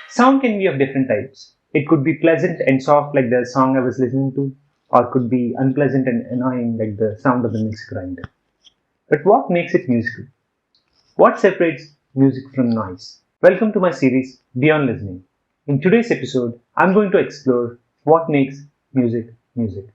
Sound can be of different types. It could be pleasant and soft like the song I was listening to, or could be unpleasant and annoying like the sound of the mixer grinder. But what makes it musical? What separates music from noise? Welcome to my series Beyond Listening. In today's episode, I'm going to explore what makes music music.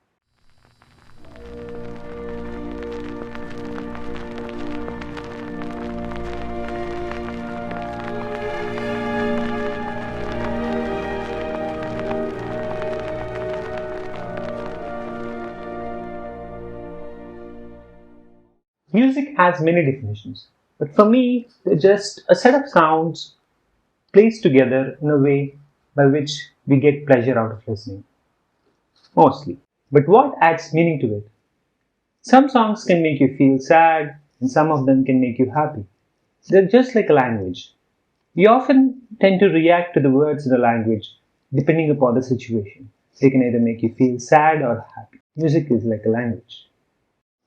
Music has many definitions, but for me, they're just a set of sounds placed together in a way by which we get pleasure out of listening. Mostly. But what adds meaning to it? Some songs can make you feel sad, and some of them can make you happy. They're just like a language. We often tend to react to the words in the language depending upon the situation. They can either make you feel sad or happy. Music is like a language.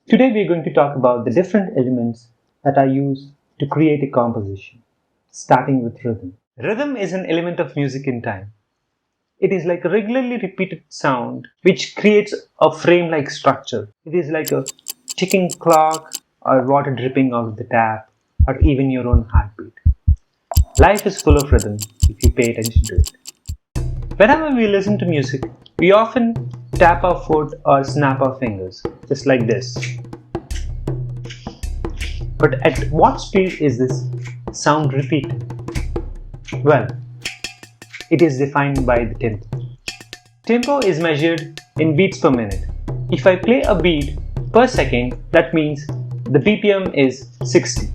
Today we are going to talk about the different elements that are used to create a composition, starting with rhythm. Rhythm is an element of music in time. It is like a regularly repeated sound which creates a frame-like structure. It is like a ticking clock or water dripping out of the tap or even your own heartbeat. Life is full of rhythm if you pay attention to it. Whenever we listen to music, we often tap our foot or snap our fingers, just like this. But at what speed is this sound repeated? Well, it is defined by the tempo. Tempo is measured in beats per minute. If I play a beat per second, that means the BPM is 60.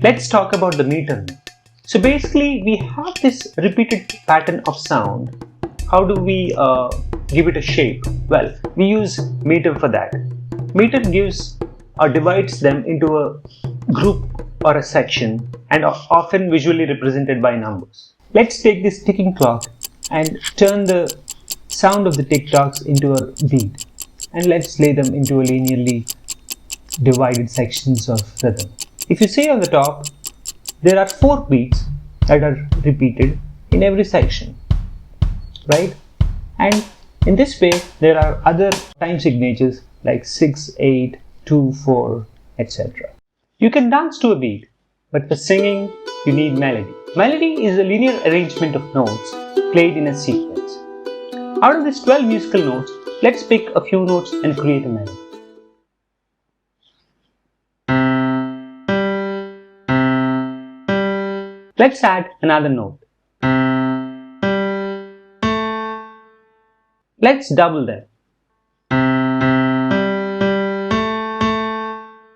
Let's talk about the meter now. So basically, we have this repeated pattern of sound. How do we give it a shape? Well, we use meter for that. Meter gives or divides them into a group or a section and are often visually represented by numbers. Let's take this ticking clock and turn the sound of the tick-tocks into a beat, and let's lay them into a linearly divided sections of rhythm. If you say on the top, there are 4 beats that are repeated in every section, right? And in this way, there are other time signatures like 6, 8, 2, 4, etc. You can dance to a beat, but for singing, you need melody. Melody is a linear arrangement of notes played in a sequence. Out of these 12 musical notes, let's pick a few notes and create a melody. Let's add another note. Let's double them.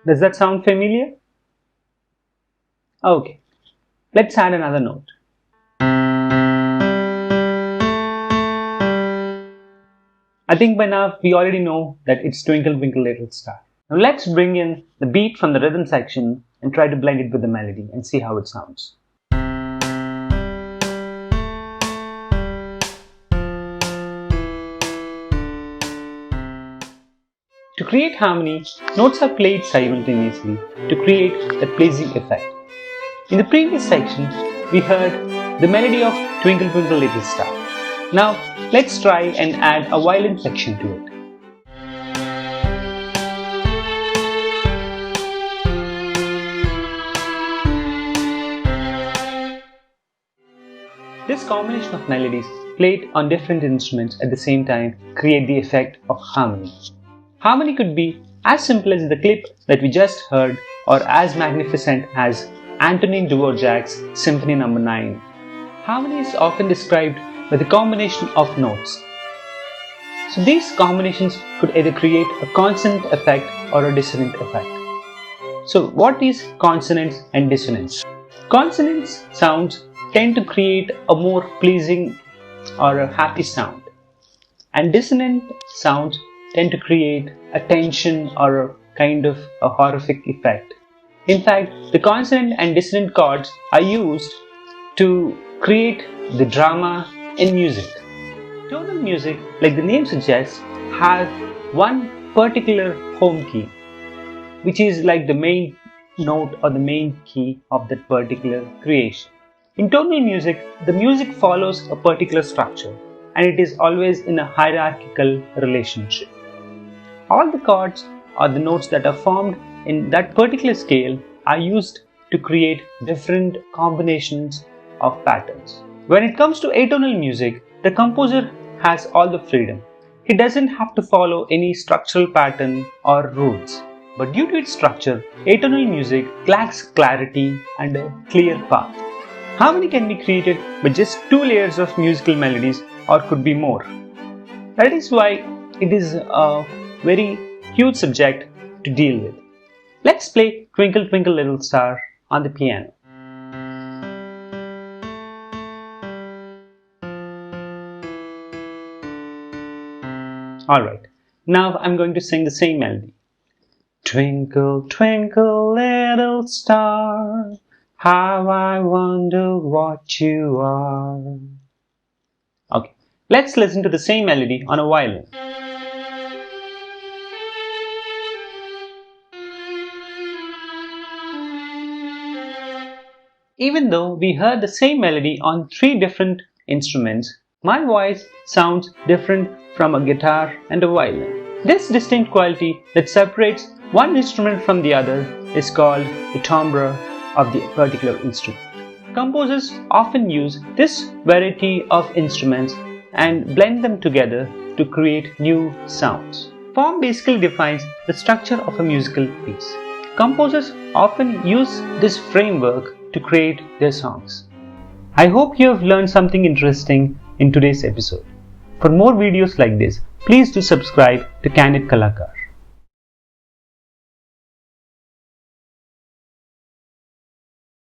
Does that sound familiar? Okay. Let's add another note. I think by now we already know that it's Twinkle Twinkle Little Star. Now let's bring in the beat from the rhythm section and try to blend it with the melody and see how it sounds. To create harmony, notes are played simultaneously to create a pleasing effect. In the previous section, we heard the melody of Twinkle Twinkle Little Star. Now, let's try and add a violin section to it. This combination of melodies played on different instruments at the same time create the effect of harmony. Harmony could be as simple as the clip that we just heard or as magnificent as Antonin Dvorak's Symphony No. 9. Harmony is often described by the combination of notes. So these combinations could either create a consonant effect or a dissonant effect. So what is consonance and dissonance? Consonance sounds tend to create a more pleasing or a happy sound, and dissonant sounds tend to create a tension or a kind of a horrific effect. In fact, the consonant and dissonant chords are used to create the drama in music. Tonal music, like the name suggests, has one particular home key, which is like the main note or the main key of that particular creation. In tonal music, the music follows a particular structure and it is always in a hierarchical relationship. All the chords or the notes that are formed in that particular scale are used to create different combinations of patterns. When it comes to atonal music, the composer has all the freedom. He doesn't have to follow any structural pattern or rules. But due to its structure, atonal music lacks clarity and a clear path. Harmony can be created by just 2 layers of musical melodies or could be more. That is why it is a very huge subject to deal with. Let's play Twinkle Twinkle Little Star on the piano. Alright, now I'm going to sing the same melody. Twinkle, twinkle, little star, how I wonder what you are. Okay, let's listen to the same melody on a violin. Even though we heard the same melody on 3 different instruments, my voice sounds different from a guitar and a violin. This distinct quality that separates one instrument from the other is called the timbre of the particular instrument. Composers often use this variety of instruments and blend them together to create new sounds. Form basically defines the structure of a musical piece. Composers often use this framework to create their songs. I hope you have learned something interesting in today's episode. For more videos like this, please do subscribe to Candid Kalakar.